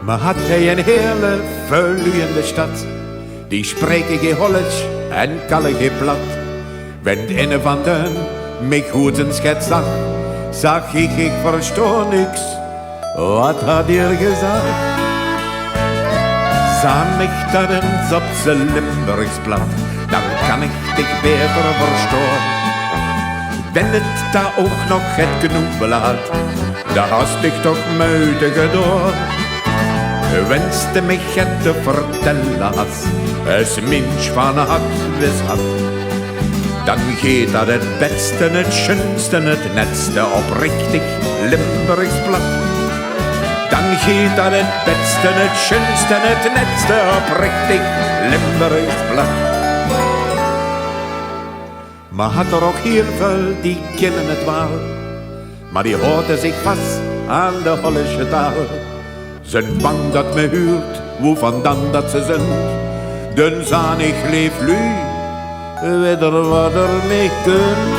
Maar had hij een hele verloeiende stad, die spreken geen Hollands en kallen geen plat. Wenn een van den mij goed een schets zag ik verstoor niks. Wat had hij gezegd? Zag mich dat eens op z'n Limburgs plat, dan kan ik dich beter verstoren. Wenn het daar ook nog het genoeg laat, dan hast dich toch muidige door. Wenste mich het te vertellen als mensch van had wis had. Dan geht dat het beste, het schönste, het netste oprichtig Limburgs plat. Dan geht dat het beste, het schönste, het netste oprichtig Limburgs plat. Maar had er ook heel veel die kennen het wel, maar die houden zich vast aan de Hollische taal. Zijn bang dat me huurt, hoe van dan dat ze zijn. Dan zaan ik leef lui, weet er wat er mee kunt.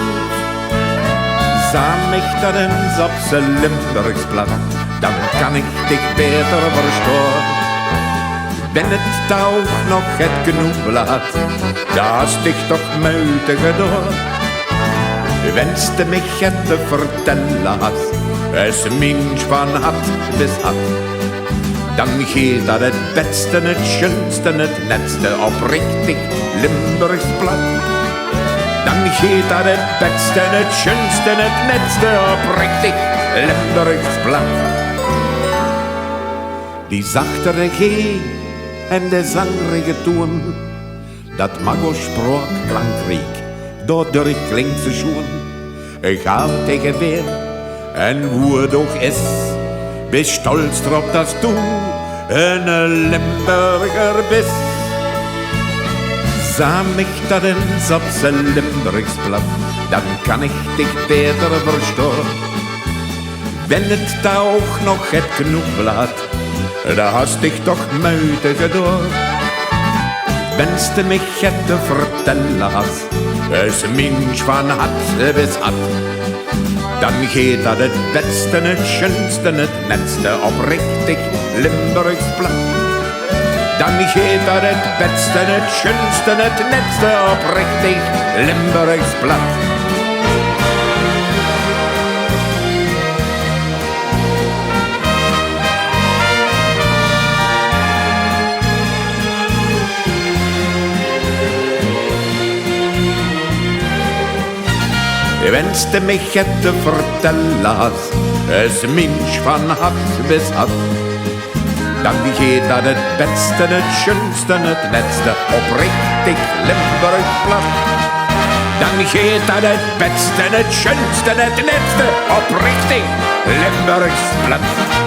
Zaan mich dat eens op z'n Limburgs plat, dan kan ik dich beter verstoren. Wenn het daar ook nog het genoeg laat, dan hast dich toch muitige door. Wenste mich het te vertellen als mensch van had bis had. Dan geht dat het beste, het schönste, het netste oprichtig Limburgs plat. Dan geht dat het beste, het schönste, het netste oprichtig Limburgs plat. Die zachtere G en de zangrige toon, dat Mago-sprook klankriek, doordat klinkt ze schoen. Egal tegen weer en hoe het ook is, wees stolz erop dat du een Limburger bist. Zag mich dat eens op z'n Limburgs plat, dan kan ik dich beter verstoren. Wenn het daar ook nog het genoeg laat, dan hast dich toch muitige door. Wenste mich het te vertellen als mensch van had bis had. Dan geht dat het beste, het schönste, het netste oprichtig Limburgs plat. Dan geht dat het beste, het schönste, het netste oprichtig Limburgs plat. Wenste mich het te vertellen als mensch van had bis had. Dan geht dat het beste, het schönste, het netste oprichtig Limburgs plat. Dan geht dat het beste, het schönste, het netste oprichtig Limburgs plat.